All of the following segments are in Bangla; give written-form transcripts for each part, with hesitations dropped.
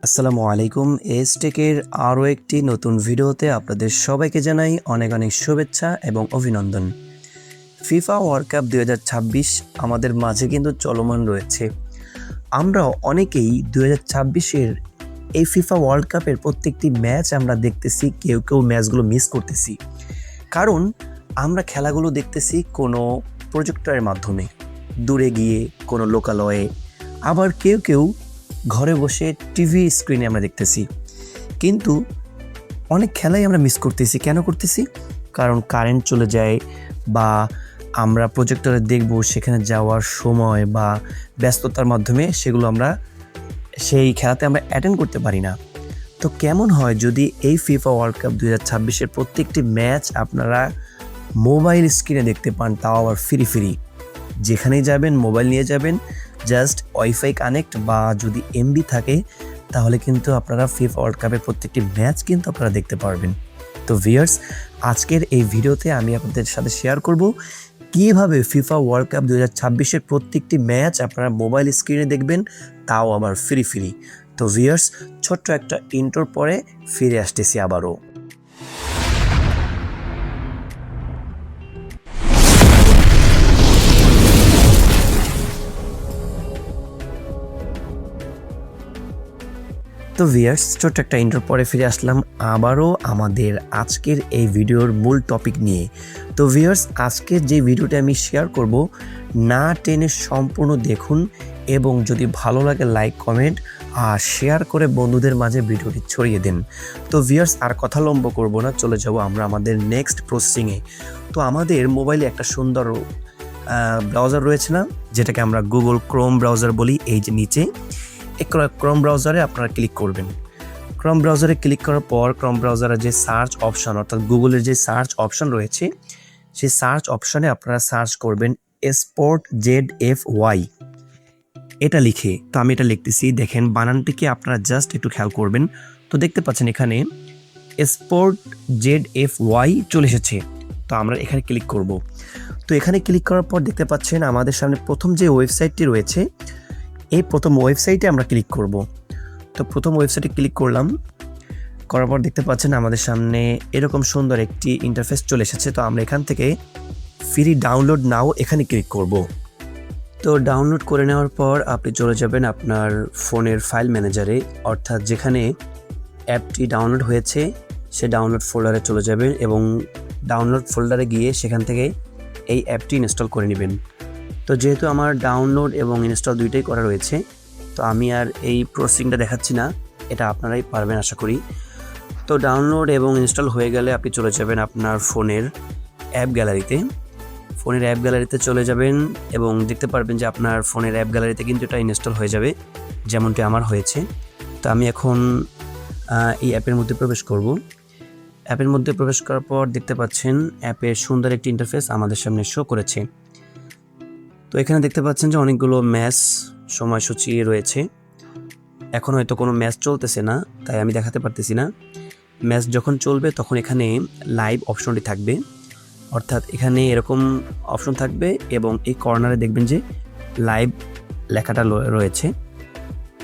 আসসালামু আলাইকুম। এসটেকের আরও একটি নতুন ভিডিওতে আপনাদের সবাইকে জানাই অনেক অনেক শুভেচ্ছা এবং অভিনন্দন। ফিফা ওয়ার্ল্ড কাপ 2026 আমাদের মাঝে কিন্তু চলমান রয়েছে। আমরা অনেকেই 2026-এর এই ফিফা ওয়ার্ল্ড কাপের প্রত্যেকটি ম্যাচ আমরা দেখতেছি, কেউ কেউ ম্যাচগুলো মিস করতেছি। কারণ আমরা খেলাগুলো দেখতেছি কোনো প্রজেক্টরের মাধ্যমে, দূরে গিয়ে কোনো লোকালয়ে, আবার কেউ কেউ ঘরে বসে টিভি স্ক্রিনে আমরা দেখতেছি। কিন্তু অনেক খেলাই আমরা মিস করতেছি। কেন করতেছি? কারণ কারেন্ট চলে যায়, বা আমরা প্রজেক্টরে দেখব, সেখানে যাওয়ার সময় বা ব্যস্ততার মাধ্যমে সেগুলো আমরা সেই খেলাতে আমরা অ্যাটেন্ড করতে পারি না। তো কেমন হয় যদি এই ফিফা ওয়ার্ল্ড কাপ 2026-এর প্রত্যেকটি ম্যাচ আপনারা মোবাইল স্ক্রিনে দেখতে পান, তাও আবার ফ্রি। যেখানেই যাবেন মোবাইল নিয়ে যাবেন, জাস্ট ওয়াইফাই কানেক্ট বা যদি এমবি থাকে, তাহলে কিন্তু আপনারা ফিফা ওয়ার্ল্ড কাপের প্রত্যেকটি ম্যাচ কিন্তু আপনারা দেখতে পারবেন। তো ভিউয়ার্স, আজকের এই ভিডিওতে আমি আপনাদের সাথে শেয়ার করব কীভাবে ফিফা ওয়ার্ল্ড কাপ 2026-এর প্রত্যেকটি ম্যাচ আপনারা মোবাইল স্ক্রিনে দেখবেন, তাও আবার ফ্রি। তো ভিউয়ার্স, ছোট্ট একটা ইন্ট্রোর পরে ফিরে আসতেছি আবারও। তো ভিউয়ার্স, ছোট্ট একটা ইন্ট্রোর পরে ফিরে আসলাম আবারও আমাদের আজকের এই ভিডিওর মূল টপিক নিয়ে। তো ভিউয়ার্স, আজকের যে ভিডিওটা আমি শেয়ার করব, না টেনে সম্পূর্ণ দেখুন এবং যদি ভালো লাগে লাইক, কমেন্ট আর শেয়ার করে বন্ধুদের মাঝে ভিডিওটি ছড়িয়ে দিন। তো ভিউয়ার্স, আর কথা লম্ব করব না, চলে যাব আমরা আমাদের নেক্সট প্রসেসিংয়ে। তো আমাদের মোবাইলে একটা সুন্দর ব্রাউজার রয়েছে না, যেটাকে আমরা গুগল ক্রোম ব্রাউজার বলি। এই যে নিচে ক্রোম ব্রাউজারে আপনারা ক্লিক করবেন। ক্রোম ব্রাউজারে ক্লিক করার পর ক্রোম ব্রাউজারে যে সার্চ অপশন, অর্থাৎ গুগলের যে সার্চ অপশন রয়েছে, সেই সার্চ অপশনে আপনারা সার্চ করবেন SportZFY এটা লিখে। তো আমি এটা লিখতেছি, দেখেন বানানটিকে আপনারা জাস্ট একটু খেয়াল করবেন। তো দেখতে পাচ্ছেন এখানে SportZFY চলে এসেছে। তো আমরা এখানে ক্লিক করব। তো এখানে ক্লিক করার পর দেখতে পাচ্ছেন আমাদের সামনে প্রথম যে ওয়েবসাইটটি রয়েছে, এই প্রথম ওয়েবসাইটে আমরা ক্লিক করব। তো প্রথম ওয়েবসাইটে ক্লিক করলাম, করার পর দেখতে পাচ্ছেন আমাদের সামনে এরকম সুন্দর একটি ইন্টারফেস চলে এসেছে। তো আমরা এখান থেকে ফ্রি ডাউনলোড নাও এখানে ক্লিক করব। তো ডাউনলোড করে নেওয়ার পর আপনি চলে যাবেন আপনার ফোনের ফাইল ম্যানেজারে, অর্থাৎ যেখানে অ্যাপটি ডাউনলোড হয়েছে সে ডাউনলোড ফোল্ডারে চলে যাবেন এবং ডাউনলোড ফোল্ডারে গিয়ে সেখান থেকে এই অ্যাপটি ইনস্টল করে নেবেন। তো যেহেতু আমার ডাউনলোড এবং ইনস্টল দুইটাই করা রয়েছে, তো আমি আর এই প্রসেসিংটা দেখাচ্ছি না, এটা আপনারাই পারবেন আশা করি। তো ডাউনলোড এবং ইনস্টল হয়ে গেলে আপনি চলে যাবেন আপনার ফোনের অ্যাপ গ্যালারিতে। ফোনের অ্যাপ গ্যালারিতে চলে যাবেন এবং দেখতে পারবেন যে আপনার ফোনের অ্যাপ গ্যালারিতে কিন্তু এটা ইনস্টল হয়ে যাবে, যেমনটি আমার হয়েছে। তো আমি এখন এই অ্যাপের মধ্যে প্রবেশ করব। অ্যাপের মধ্যে প্রবেশ করার পর দেখতে পাচ্ছেন অ্যাপের সুন্দর একটি ইন্টারফেস আমাদের সামনে শো করেছে। তো এখানে দেখতে পাচ্ছেন যে অনেকগুলো ম্যাচ সময়সূচি রয়েছে। এখন হয়তো কোনো ম্যাচ চলতেছে না, তাই আমি দেখাতে পারতেছি না। ম্যাচ যখন চলবে তখন এখানে লাইভ অপশনটি থাকবে, অর্থাৎ এখানে এরকম অপশন থাকবে এবং এই কর্নারে দেখবেন যে লাইভ লেখাটা রয়েছে।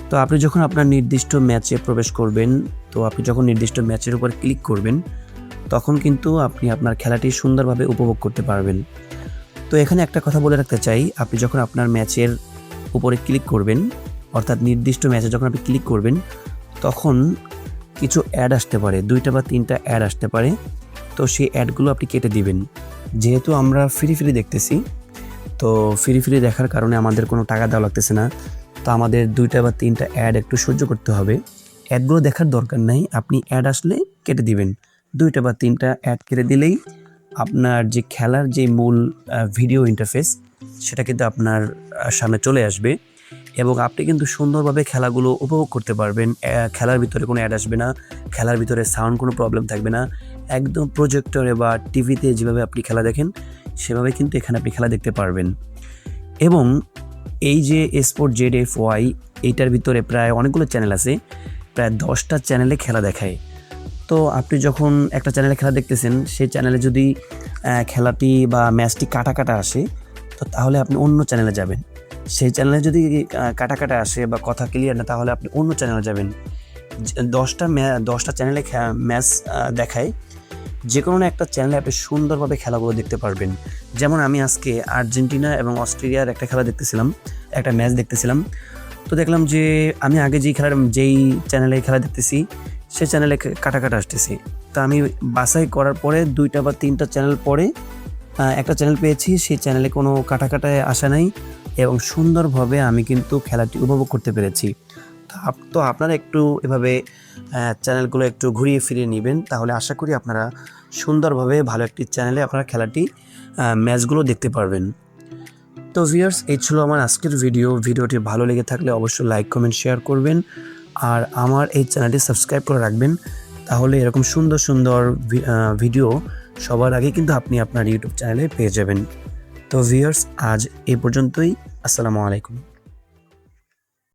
তো আপনি যখন আপনার নির্দিষ্ট ম্যাচে প্রবেশ করবেন, তো আপনি যখন নির্দিষ্ট ম্যাচের উপর ক্লিক করবেন, তখন কিন্তু আপনি আপনার খেলাটি সুন্দরভাবে উপভোগ করতে পারবেন। তো এখানে একটা কথা বলে রাখতে চাই, আপনি যখন আপনার ম্যাচের উপরে ক্লিক করবেন, অর্থাৎ নির্দিষ্ট ম্যাচে যখন আপনি ক্লিক করবেন, তখন কিছু অ্যাড আসতে পারে, 2টা বা 3টা অ্যাড আসতে পারে। তো সেই অ্যাডগুলো আপনি কেটে দিবেন। যেহেতু আমরা ফ্রি দেখতেছি, তো ফ্রি দেখার কারণে আমাদের কোনো টাকা দেওয়া লাগতেছে না, তো আমাদের 2টা বা 3টা অ্যাড একটু সহ্য করতে হবে। অ্যাডগুলো দেখার দরকার নাই, আপনি অ্যাড আসলে কেটে দিবেন। 2টা বা 3টা অ্যাড কেটে দিলেই আপনার যে খেলার যে মূল ভিডিও ইন্টারফেস, সেটা কিন্তু আপনার সামনে চলে আসবে এবং আপনি কিন্তু সুন্দরভাবে খেলাগুলো উপভোগ করতে পারবেন। খেলার ভিতরে কোনো অ্যাড আসবে না, খেলার ভিতরে সাউন্ড কোনো প্রবলেম থাকবে না। একদম প্রজেক্টরে বা টিভিতে যেভাবে আপনি খেলা দেখেন, সেভাবে কিন্তু এখানে আপনি খেলা দেখতে পারবেন। এবং এই যে SportZFY, এইটার ভিতরে প্রায় অনেকগুলো চ্যানেল আছে, প্রায় 10টা চ্যানেলে খেলা দেখায়। তো আপনি যখন একটা চ্যানেলে খেলা দেখতেছেন, সেই চ্যানেলে যদি খেলাটি বা ম্যাচটি কাটা আসে, তো তাহলে আপনি অন্য চ্যানেলে যাবেন। সেই চ্যানেলে যদি কাটা আসে বা কথা ক্লিয়ার না, তাহলে আপনি অন্য চ্যানেলে যাবেন। দশটা চ্যানেলে ম্যাচ দেখায়, যে কোনো একটা চ্যানেলে আপনি সুন্দরভাবে খেলাগুলো দেখতে পারবেন। যেমন আমি আজকে আর্জেন্টিনা এবং অস্ট্রেলিয়ার একটা ম্যাচ দেখতেছিলাম। তো দেখলাম যে আমি আগে যেই চ্যানেলে খেলা দেখতেছি সেই চ্যানেলে কাটা আসতেছে। তো আমি বাছাই করার পরে 2টা বা 3টা চ্যানেল পরে একটা চ্যানেল পেয়েছি, সেই চ্যানেলে কোনো কাটায় আসা নাই এবং সুন্দরভাবে আমি কিন্তু খেলাটি উপভোগ করতে পেরেছি। তো আপনারা একটু এভাবে চ্যানেলগুলো একটু ঘুরিয়ে ফিরিয়ে নেবেন, তাহলে আশা করি আপনারা সুন্দরভাবে ভালো একটি চ্যানেলে আপনারা ম্যাচগুলো দেখতে পারবেন। তো ভিউয়ার্স, এই ছিল আমার আজকের ভিডিওটি ভালো লেগে থাকলে অবশ্যই লাইক কমেন্ট শেয়ার করবেন আর আমার এই চ্যানেলটি সাবস্ক্রাইব করে রাখবেন, তাহলে এরকম সুন্দর ভিডিও সবার আগে কিন্তু আপনি আপনার ইউটিউব চ্যানেলে পেয়ে যাবেন। তো ভিউয়ার্স, আজ এই পর্যন্তই। আসসালামু আলাইকুম।